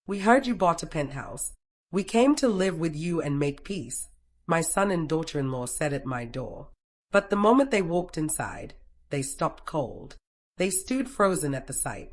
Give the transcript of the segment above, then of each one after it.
We heard you bought a penthouse. We came to live with you and make peace, my son and daughter-in-law said at my door. But the moment they walked inside, they stopped cold. They stood frozen at the sight.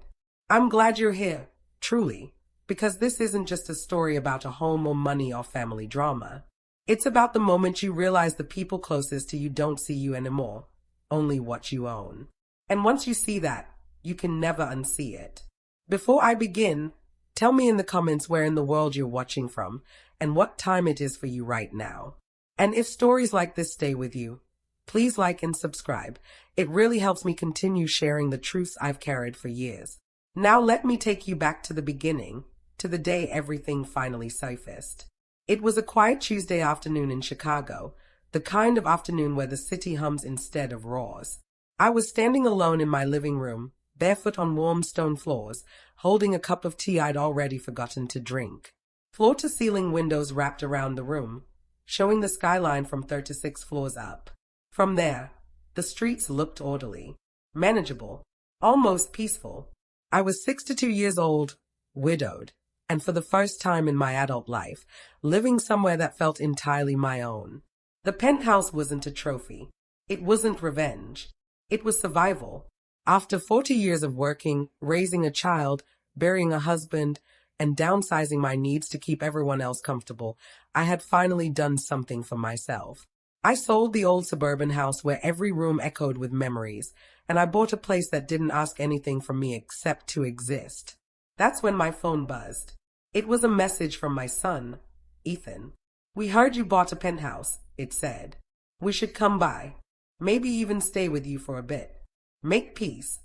I'm glad you're here, truly, because this isn't just a story about a home or money or family drama. It's about the moment you realize the people closest to you don't see you anymore, only what you own. And once you see that, you can never unsee it. Before I begin, tell me in the comments where in the world you're watching from and what time it is for you right now. And if stories like this stay with you, please like and subscribe. It really helps me continue sharing the truths I've carried for years. Now let me take you back to the beginning, to the day everything finally surfaced. It was a quiet Tuesday afternoon in Chicago, the kind of afternoon where the city hums instead of roars. I was standing alone in my living room, barefoot on warm stone floors, holding a cup of tea I'd already forgotten to drink. Floor-to-ceiling windows wrapped around the room, showing the skyline from 36 floors up. From there, the streets looked orderly, manageable, almost peaceful. I was 62 years old, widowed, and for the first time in my adult life, living somewhere that felt entirely my own. The penthouse wasn't a trophy. It wasn't revenge. It was survival. After 40 years of working, raising a child, burying a husband, and downsizing my needs to keep everyone else comfortable, I had finally done something for myself. I sold the old suburban house where every room echoed with memories, and I bought a place that didn't ask anything from me except to exist. That's when my phone buzzed. It was a message from my son, Ethan. We heard you bought a penthouse, it said. We should come by. Maybe even stay with you for a bit. Make peace.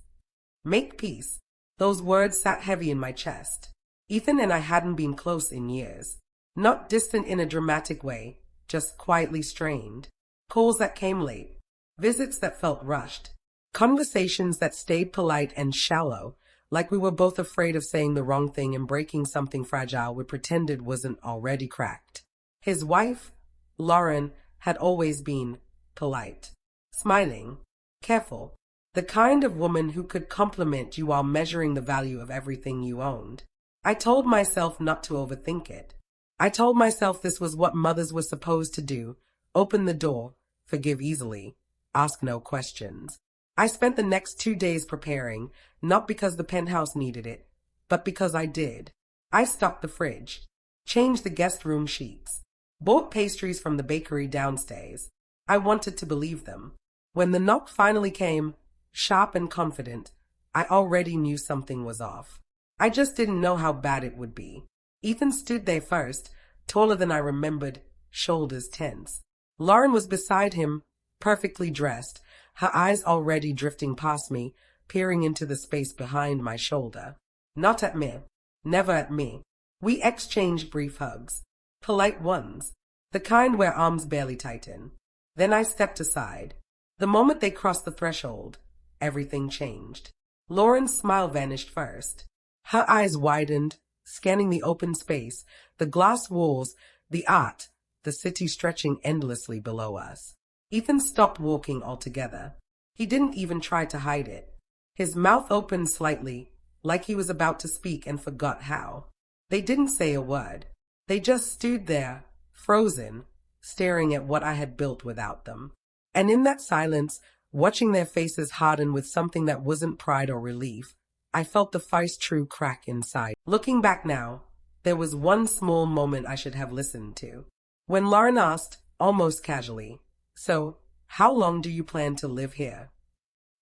Make peace. Those words sat heavy in my chest. Ethan and I hadn't been close in years. Not distant in a dramatic way, just quietly strained. Calls that came late. Visits that felt rushed. Conversations that stayed polite and shallow, like we were both afraid of saying the wrong thing and breaking something fragile we pretended wasn't already cracked. His wife, Lauren, had always been polite, smiling, careful, the kind of woman who could compliment you while measuring the value of everything you owned. I told myself not to overthink it. I told myself this was what mothers were supposed to do: open the door, forgive easily, ask no questions. I spent the next 2 days preparing, not because the penthouse needed it, but because I did. I stocked the fridge, changed the guest room sheets, bought pastries from the bakery downstairs. I wanted to believe them. When the knock finally came, sharp and confident, I already knew something was off. I just didn't know how bad it would be. Ethan stood there first, taller than I remembered, shoulders tense. Lauren was beside him, perfectly dressed, her eyes already drifting past me, peering into the space behind my shoulder. Not at me. Never at me. We exchanged brief hugs. Polite ones. The kind where arms barely tighten. Then I stepped aside. The moment they crossed the threshold, everything changed. Lauren's smile vanished first. Her eyes widened, scanning the open space, the glass walls, the art, the city stretching endlessly below us. Ethan stopped walking altogether. He didn't even try to hide it. His mouth opened slightly, like he was about to speak and forgot how. They didn't say a word. They just stood there, frozen, staring at what I had built without them. And in that silence, watching their faces harden with something that wasn't pride or relief, I felt the first true crack inside. Looking back now, there was one small moment I should have listened to. When Lauren asked, almost casually, "So, how long do you plan to live here?"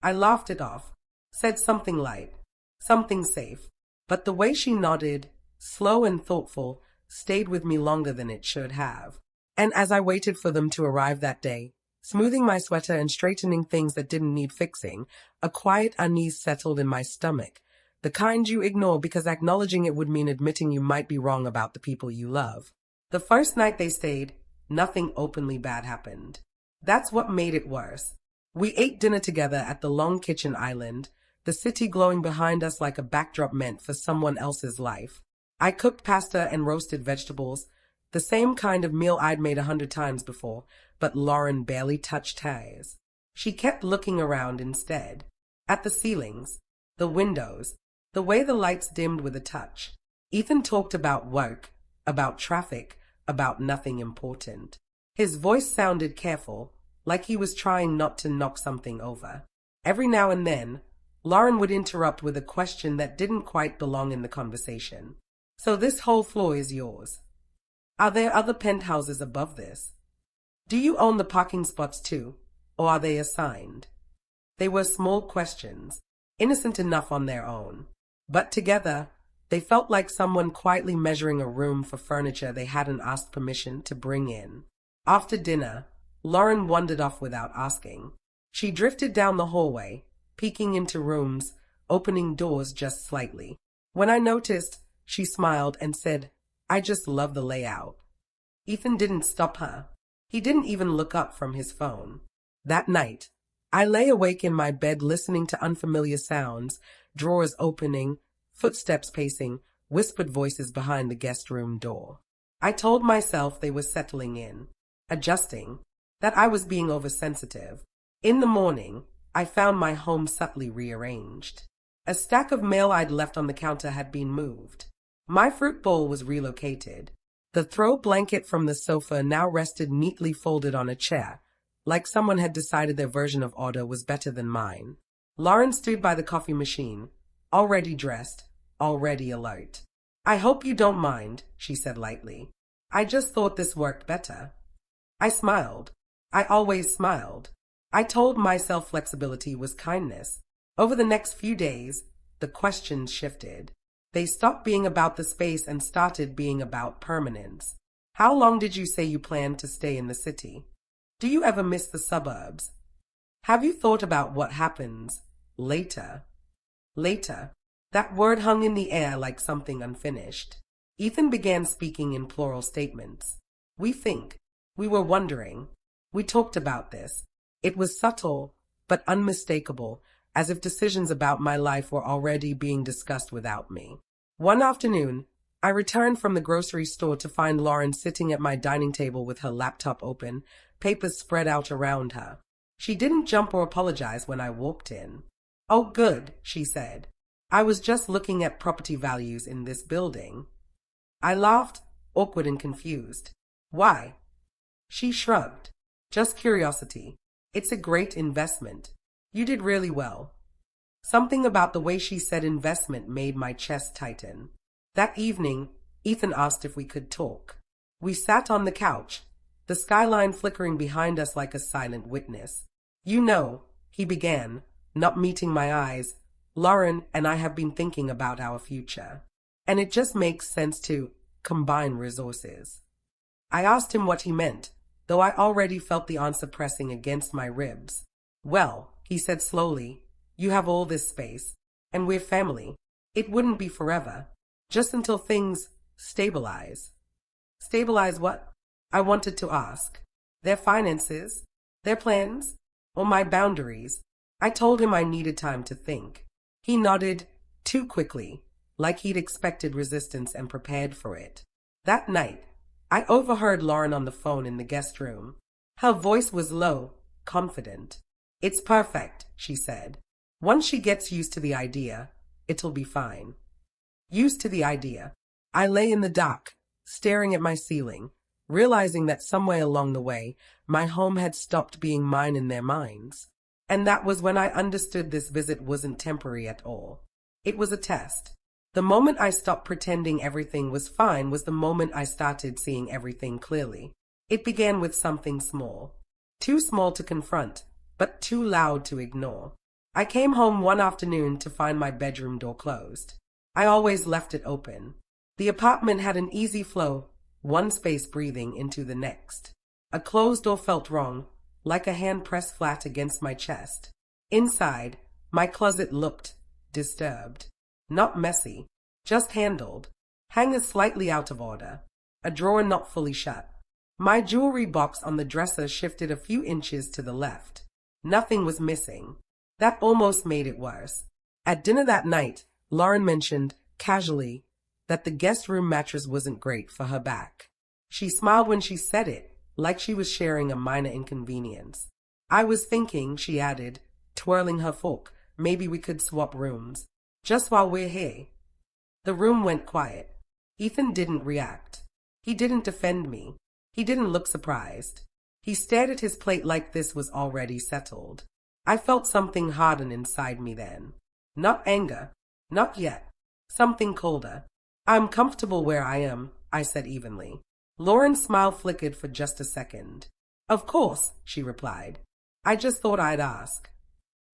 I laughed it off, said something light, something safe, but the way she nodded, slow and thoughtful, stayed with me longer than it should have. And as I waited for them to arrive that day, smoothing my sweater and straightening things that didn't need fixing, a quiet unease settled in my stomach, the kind you ignore because acknowledging it would mean admitting you might be wrong about the people you love. The first night they stayed, nothing openly bad happened. That's what made it worse. We ate dinner together at the long kitchen island, the city glowing behind us like a backdrop meant for someone else's life. I cooked pasta and roasted vegetables, the same kind of meal I'd made 100 times before, but Lauren barely touched hers. She kept looking around instead, at the ceilings, the windows, the way the lights dimmed with a touch. Ethan talked about work, about traffic, about nothing important. His voice sounded careful, like he was trying not to knock something over. Every now and then, Lauren would interrupt with a question that didn't quite belong in the conversation. So this whole floor is yours? Are there other penthouses above this? Do you own the parking spots too, or are they assigned? They were small questions, innocent enough on their own. But together, they felt like someone quietly measuring a room for furniture they hadn't asked permission to bring in. After dinner, Lauren wandered off without asking. She drifted down the hallway, peeking into rooms, opening doors just slightly. When I noticed, she smiled and said, "I just love the layout." Ethan didn't stop her. He didn't even look up from his phone. That night, I lay awake in my bed listening to unfamiliar sounds, drawers opening, footsteps pacing, whispered voices behind the guest room door. I told myself they were settling in, adjusting, that I was being oversensitive. In the morning, I found my home subtly rearranged. A stack of mail I'd left on the counter had been moved. My fruit bowl was relocated. The throw blanket from the sofa now rested neatly folded on a chair, like someone had decided their version of order was better than mine. Lauren stood by the coffee machine, already dressed, already alert. "I hope you don't mind," she said lightly. "I just thought this worked better." I smiled. I always smiled. I told myself flexibility was kindness. Over the next few days, the questions shifted. They stopped being about the space and started being about permanence. How long did you say you planned to stay in the city? Do you ever miss the suburbs? Have you thought about what happens later? Later. That word hung in the air like something unfinished. Ethan began speaking in plural statements. We think. We were wondering. We talked about this. It was subtle, but unmistakable, as if decisions about my life were already being discussed without me. One afternoon, I returned from the grocery store to find Lauren sitting at my dining table with her laptop open, papers spread out around her. She didn't jump or apologize when I walked in. "Oh, good," she said. "I was just looking at property values in this building." I laughed, awkward and confused. "Why?" She shrugged. "Just curiosity. It's a great investment. You did really well." Something about the way she said investment made my chest tighten. That evening, Ethan asked if we could talk. We sat on the couch, the skyline flickering behind us like a silent witness. "You know," he began, not meeting my eyes, "Lauren and I have been thinking about our future. And it just makes sense to combine resources." I asked him what he meant, though I already felt the answer pressing against my ribs. "Well," he said slowly, "you have all this space, and we're family. It wouldn't be forever, just until things stabilize." Stabilize what? I wanted to ask. Their finances, their plans, or my boundaries. I told him I needed time to think. He nodded, too quickly, like he'd expected resistance and prepared for it. That night, I overheard Lauren on the phone in the guest room. Her voice was low, confident. "It's perfect," she said. "Once she gets used to the idea, it'll be fine." Used to the idea. I lay in the dark, staring at my ceiling, realizing that somewhere along the way, my home had stopped being mine in their minds. And that was when I understood this visit wasn't temporary at all. It was a test. The moment I stopped pretending everything was fine was the moment I started seeing everything clearly. It began with something small. Too small to confront, but too loud to ignore. I came home one afternoon to find my bedroom door closed. I always left it open. The apartment had an easy flow, one space breathing into the next. A closed door felt wrong, like a hand pressed flat against my chest. Inside, my closet looked disturbed. Not messy, just handled. Hangers slightly out of order. A drawer not fully shut. My jewelry box on the dresser shifted a few inches to the left. Nothing was missing. That almost made it worse. At dinner that night, Lauren mentioned, casually, that the guest room mattress wasn't great for her back. She smiled when she said it, like she was sharing a minor inconvenience. "I was thinking," she added, twirling her fork, "maybe we could swap rooms. Just while we're here." The room went quiet. Ethan didn't react. He didn't defend me. He didn't look surprised. He stared at his plate like this was already settled. I felt something harden inside me then. Not anger. Not yet. Something colder. I'm comfortable where I am, I said evenly. Lauren's smile flickered for just a second. Of course, she replied. I just thought I'd ask.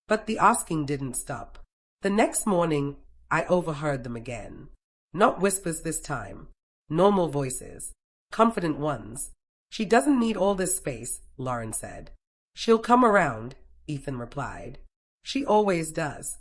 But the asking didn't stop. The next morning, I overheard them again. Not whispers this time. Normal voices. Confident ones. She doesn't need all this space, Lauren said. She'll come around, Ethan replied. She always does.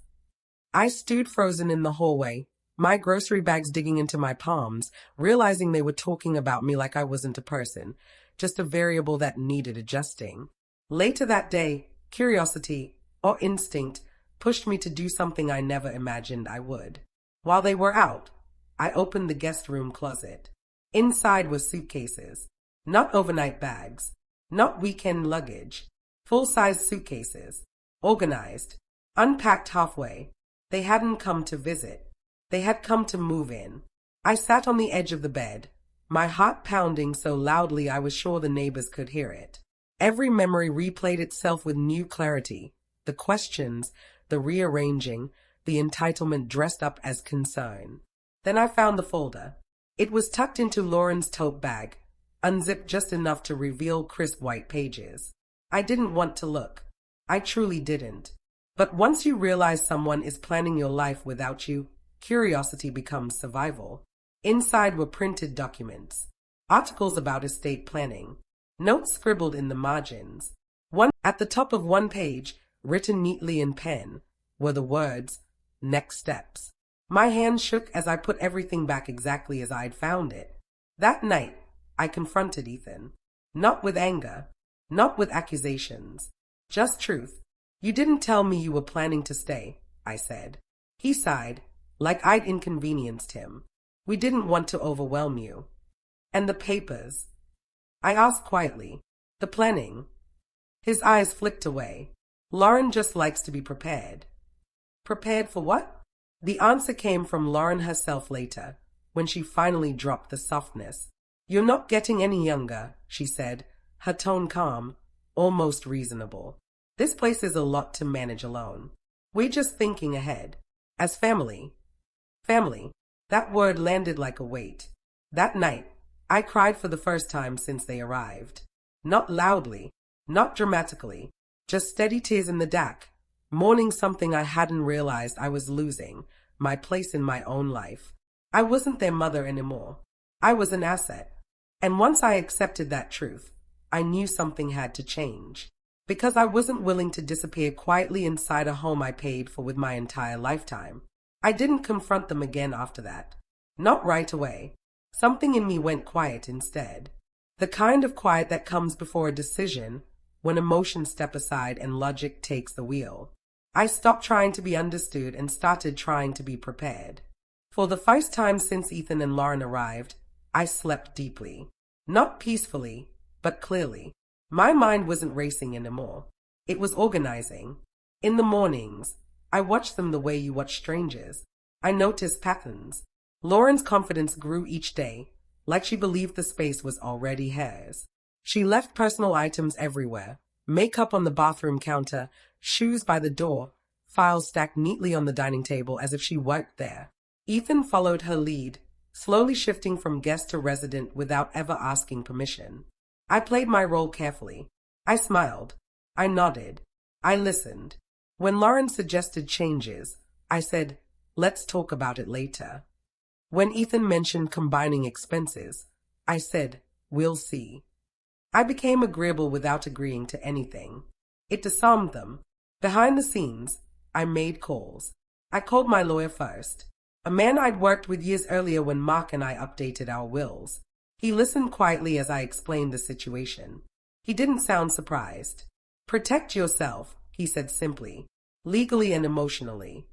I stood frozen in the hallway, my grocery bags digging into my palms, realizing they were talking about me like I wasn't a person, just a variable that needed adjusting. Later that day, curiosity, or instinct, pushed me to do something I never imagined I would. While they were out, I opened the guest room closet. Inside were suitcases. Not overnight bags. Not weekend luggage. Full-size suitcases. Organized. Unpacked halfway. They hadn't come to visit. They had come to move in. I sat on the edge of the bed, my heart pounding so loudly I was sure the neighbors could hear it. Every memory replayed itself with new clarity. The questions, the rearranging, the entitlement dressed up as concern. Then I found the folder. It was tucked into Lauren's tote bag, unzipped just enough to reveal crisp white pages. I didn't want to look. I truly didn't. But once you realize someone is planning your life without you, curiosity becomes survival. Inside were printed documents, articles about estate planning, notes scribbled in the margins. At the top of one page, written neatly in pen, were the words, "Next steps." My hand shook as I put everything back exactly as I'd found it. That night, I confronted Ethan. Not with anger, not with accusations, just truth. You didn't tell me you were planning to stay, I said. He sighed, like I'd inconvenienced him. We didn't want to overwhelm you. And the papers? I asked quietly. The planning? His eyes flicked away. Lauren just likes to be prepared. Prepared for what? The answer came from Lauren herself later, when she finally dropped the softness. You're not getting any younger, she said, her tone calm, almost reasonable. This place is a lot to manage alone. We're just thinking ahead. As family. Family. That word landed like a weight. That night, I cried for the first time since they arrived. Not loudly, not dramatically, just steady tears in the dark, mourning something I hadn't realized I was losing, my place in my own life. I wasn't their mother anymore. I was an asset. And once I accepted that truth, I knew something had to change. Because I wasn't willing to disappear quietly inside a home I paid for with my entire lifetime. I didn't confront them again after that. Not right away. Something in me went quiet instead. The kind of quiet that comes before a decision, when emotions step aside and logic takes the wheel. I stopped trying to be understood and started trying to be prepared. For the first time since Ethan and Lauren arrived, I slept deeply. Not peacefully, but clearly. My mind wasn't racing anymore. It was organizing. In the mornings, I watched them the way you watch strangers. I noticed patterns. Lauren's confidence grew each day, like she believed the space was already hers. She left personal items everywhere, makeup on the bathroom counter, shoes by the door, files stacked neatly on the dining table as if she worked there. Ethan followed her lead, slowly shifting from guest to resident without ever asking permission. I played my role carefully. I smiled. I nodded. I listened. When Lauren suggested changes, I said, let's talk about it later. When Ethan mentioned combining expenses, I said, we'll see. I became agreeable without agreeing to anything. It disarmed them. Behind the scenes, I made calls. I called my lawyer first, a man I'd worked with years earlier when Mark and I updated our wills. He listened quietly as I explained the situation. He didn't sound surprised. Protect yourself, he said simply, legally and emotionally.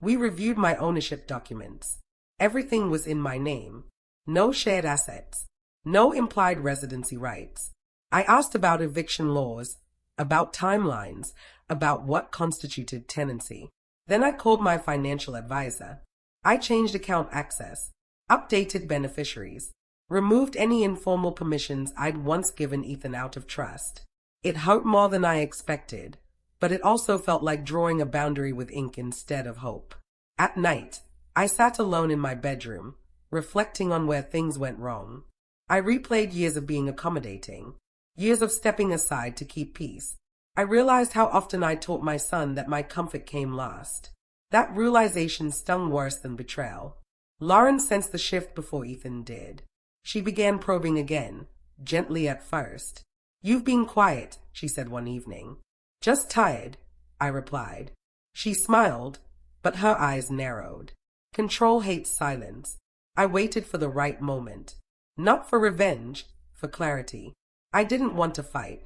We reviewed my ownership documents. Everything was in my name. No shared assets. No implied residency rights. I asked about eviction laws, about timelines, about what constituted tenancy. Then I called my financial advisor. I changed account access. updated beneficiaries, removed any informal permissions I'd once given Ethan out of trust. It hurt more than I expected, but it also felt like drawing a boundary with ink instead of hope. At night, I sat alone in my bedroom, reflecting on where things went wrong. I replayed years of being accommodating, years of stepping aside to keep peace. I realized how often I taught my son that my comfort came last. That realization stung worse than betrayal. Lauren sensed the shift before Ethan did. She began probing again, gently at first. "You've been quiet," she said one evening. "Just tired," I replied. She smiled, but her eyes narrowed. Control hates silence. I waited for the right moment. Not for revenge, for clarity. I didn't want to fight.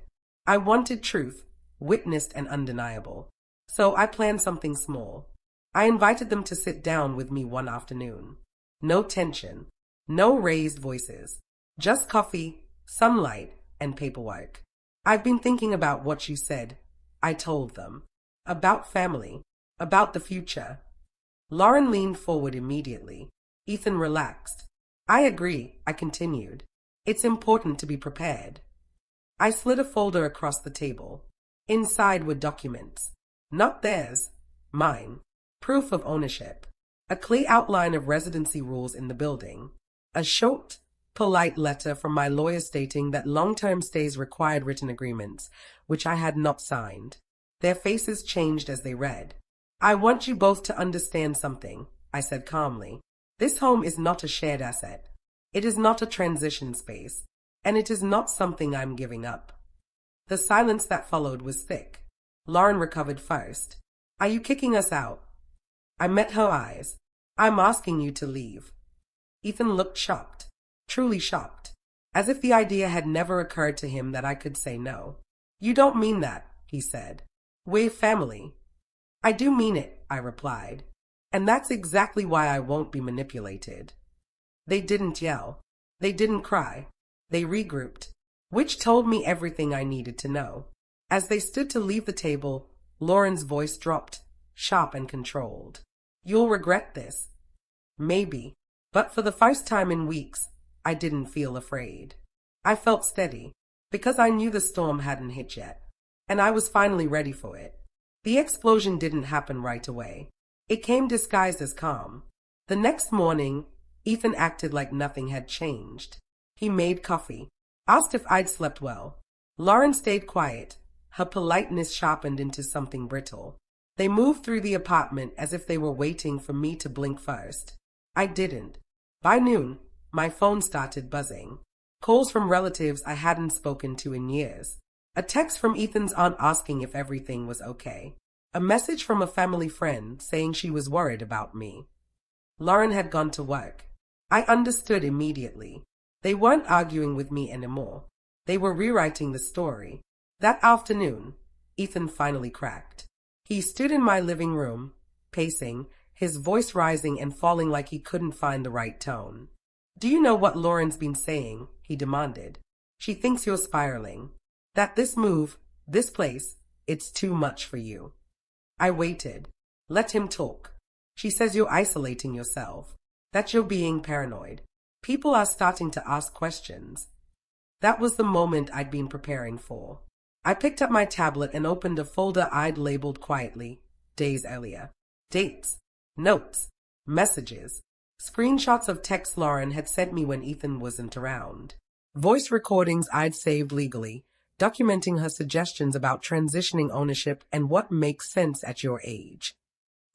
I wanted truth, witnessed and undeniable. So I planned something small. I invited them to sit down with me one afternoon. No tension, no raised voices, just coffee, sunlight, and paperwork. "I've been thinking about what you said," I told them. "About family, about the future." Lauren leaned forward immediately. Ethan relaxed. "I agree," I continued. "It's important to be prepared." I slid a folder across the table. Inside were documents. Not theirs, mine. Proof of ownership. A clear outline of residency rules in the building. A short, polite letter from my lawyer stating that long-term stays required written agreements, which I had not signed. Their faces changed as they read. "I want you both to understand something," I said calmly. "This home is not a shared asset. It is not a transition space, and it is not something I'm giving up." The silence that followed was thick. Lauren recovered first. "Are you kicking us out?" I met her eyes. "I'm asking you to leave." Ethan looked shocked, truly shocked, as if the idea had never occurred to him that I could say no. "You don't mean that," he said. "We're family." "I do mean it," I replied. "And that's exactly why I won't be manipulated." They didn't yell. They didn't cry. They regrouped, which told me everything I needed to know. As they stood to leave the table, Lauren's voice dropped, sharp and controlled. "You'll regret this." Maybe, but for the first time in weeks, I didn't feel afraid. I felt steady, because I knew the storm hadn't hit yet, and I was finally ready for it. The explosion didn't happen right away. It came disguised as calm. The next morning, Ethan acted like nothing had changed. He made coffee, asked if I'd slept well. Lauren stayed quiet, her politeness sharpened into something brittle. They moved through the apartment as if they were waiting for me to blink first. I didn't. By noon, my phone started buzzing. Calls from relatives I hadn't spoken to in years. A text from Ethan's aunt asking if everything was okay. A message from a family friend saying she was worried about me. Lauren had gone to work. I understood immediately. They weren't arguing with me anymore. They were rewriting the story. That afternoon, Ethan finally cracked. He stood in my living room, pacing, his voice rising and falling like he couldn't find the right tone. "Do you know what Lauren's been saying?" he demanded. "She thinks you're spiraling. That this move, this place, it's too much for you." I waited. Let him talk. "She says you're isolating yourself, that you're being paranoid. People are starting to ask questions." That was the moment I'd been preparing for. I picked up my tablet and opened a folder I'd labeled quietly, days earlier. Dates, notes, messages, screenshots of texts Lauren had sent me when Ethan wasn't around. Voice recordings I'd saved legally, documenting her suggestions about transitioning ownership and what makes sense at your age.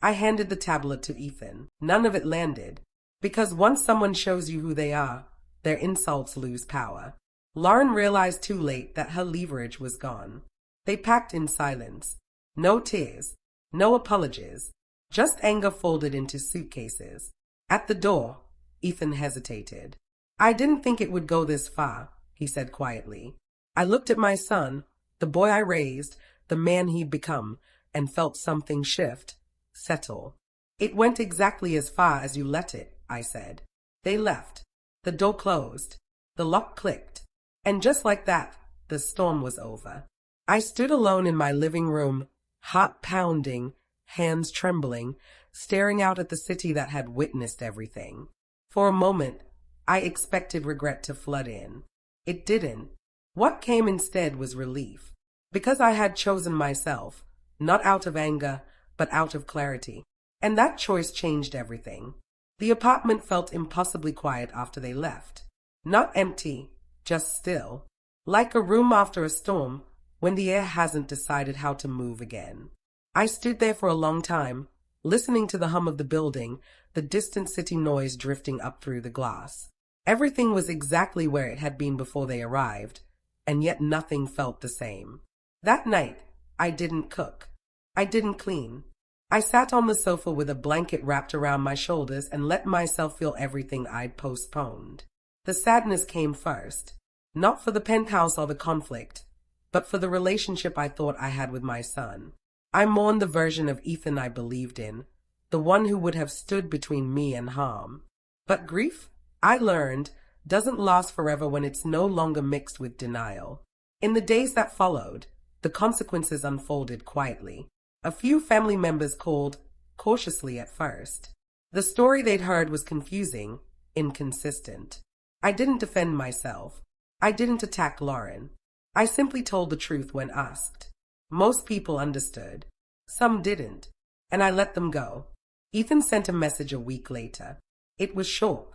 I handed the tablet to Ethan. None of it landed, because once someone shows you who they are, their insults lose power. Lauren realized too late that her leverage was gone. They packed in silence. No tears, no apologies, just anger folded into suitcases. At the door, Ethan hesitated. "I didn't think it would go this far," he said quietly. I looked at my son, the boy I raised, the man he'd become, and felt something shift, settle. "It went exactly as far as you let it," I said. They left. The door closed. The lock clicked. And just like that, the storm was over. I stood alone in my living room, heart pounding, hands trembling, staring out at the city that had witnessed everything. For a moment, I expected regret to flood in. It didn't. What came instead was relief. Because I had chosen myself, not out of anger, but out of clarity. And that choice changed everything. The apartment felt impossibly quiet after they left. Not empty, just still. Like a room after a storm, when the air hasn't decided how to move again. I stood there for a long time, listening to the hum of the building, the distant city noise drifting up through the glass. Everything was exactly where it had been before they arrived, and yet nothing felt the same. That night, I didn't cook. I didn't clean. I sat on the sofa with a blanket wrapped around my shoulders and let myself feel everything I'd postponed. The sadness came first, not for the penthouse or the conflict, but for the relationship I thought I had with my son. I mourned the version of Ethan I believed in, the one who would have stood between me and harm. But grief, I learned, doesn't last forever when it's no longer mixed with denial. In the days that followed, the consequences unfolded quietly. A few family members called, cautiously at first. The story they'd heard was confusing, inconsistent. I didn't defend myself. I didn't attack Lauren. I simply told the truth when asked. Most people understood. Some didn't, and I let them go. Ethan sent a message a week later. It was short.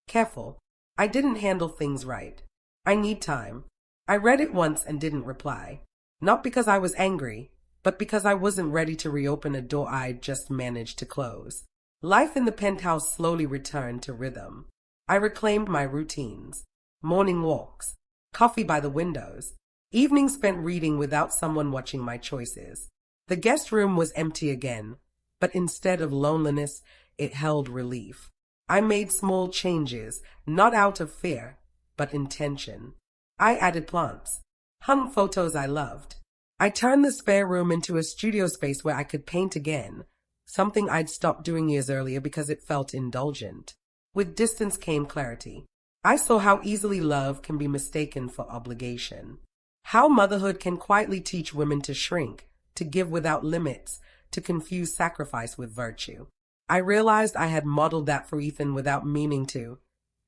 Careful. I didn't handle things right. I need time. I read it once and didn't reply. Not because I was angry, but because I wasn't ready to reopen a door I'd just managed to close. Life in the penthouse slowly returned to rhythm. I reclaimed my routines. Morning walks. Coffee by the windows. Evenings spent reading without someone watching my choices. The guest room was empty again, but instead of loneliness, it held relief. I made small changes, not out of fear, but intention. I added plants, hung photos I loved. I turned the spare room into a studio space where I could paint again, something I'd stopped doing years earlier because it felt indulgent. With distance came clarity. I saw how easily love can be mistaken for obligation. How motherhood can quietly teach women to shrink, to give without limits, to confuse sacrifice with virtue. I realized I had modeled that for Ethan without meaning to,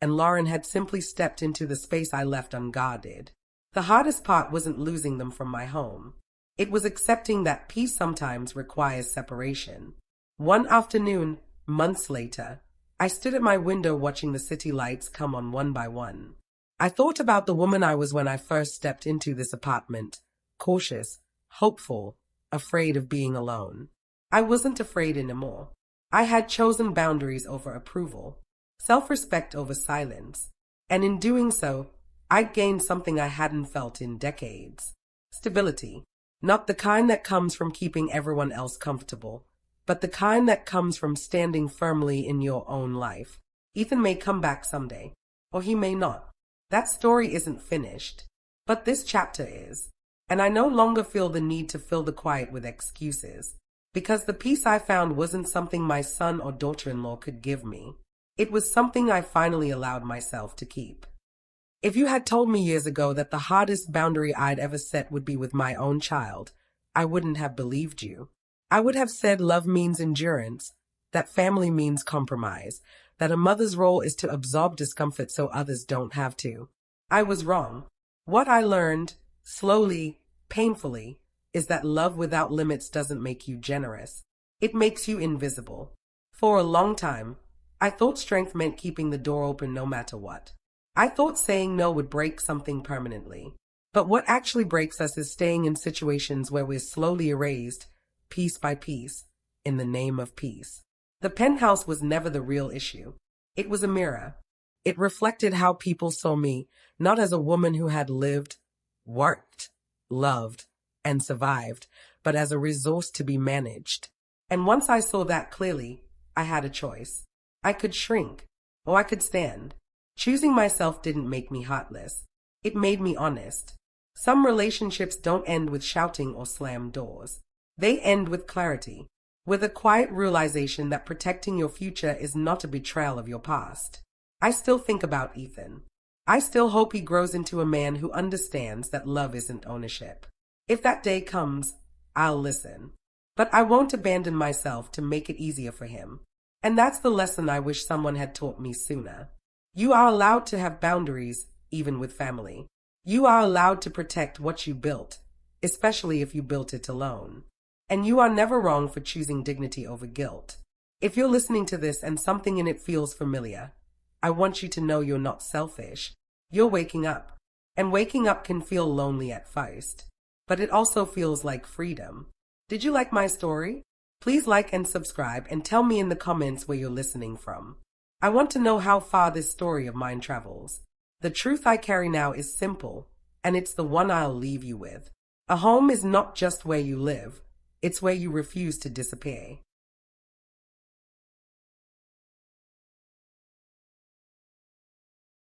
and Lauren had simply stepped into the space I left unguarded. The hardest part wasn't losing them from my home. It was accepting that peace sometimes requires separation. One afternoon, months later, I stood at my window watching the city lights come on one by one. I thought about the woman I was when I first stepped into this apartment, cautious, hopeful, afraid of being alone. I wasn't afraid anymore. I had chosen boundaries over approval, self-respect over silence, and in doing so, I'd gained something I hadn't felt in decades. Stability. Not the kind that comes from keeping everyone else comfortable, but the kind that comes from standing firmly in your own life. Ethan may come back someday, or he may not. That story isn't finished, but this chapter is, and I no longer feel the need to fill the quiet with excuses, because the peace I found wasn't something my son or daughter-in-law could give me. It was something I finally allowed myself to keep. If you had told me years ago that the hardest boundary I'd ever set would be with my own child, I wouldn't have believed you. I would have said love means endurance, that family means compromise, that a mother's role is to absorb discomfort so others don't have to. I was wrong. What I learned, slowly, painfully, is that love without limits doesn't make you generous. It makes you invisible. For a long time, I thought strength meant keeping the door open no matter what. I thought saying no would break something permanently. But what actually breaks us is staying in situations where we're slowly erased, piece by piece, in the name of peace. The penthouse was never the real issue. It was a mirror. It reflected how people saw me, not as a woman who had lived, worked, loved, and survived, but as a resource to be managed. And once I saw that clearly, I had a choice. I could shrink, or I could stand. Choosing myself didn't make me heartless. It made me honest. Some relationships don't end with shouting or slammed doors. They end with clarity, with a quiet realization that protecting your future is not a betrayal of your past. I still think about Ethan. I still hope he grows into a man who understands that love isn't ownership. If that day comes, I'll listen. But I won't abandon myself to make it easier for him. And that's the lesson I wish someone had taught me sooner. You are allowed to have boundaries, even with family. You are allowed to protect what you built, especially if you built it alone. And you are never wrong for choosing dignity over guilt. If you're listening to this and something in it feels familiar, I want you to know you're not selfish. You're waking up. And waking up can feel lonely at first, but it also feels like freedom. Did you like my story? Please like and subscribe and tell me in the comments where you're listening from. I want to know how far this story of mine travels. The truth I carry now is simple, and it's the one I'll leave you with. A home is not just where you live, it's where you refuse to disappear.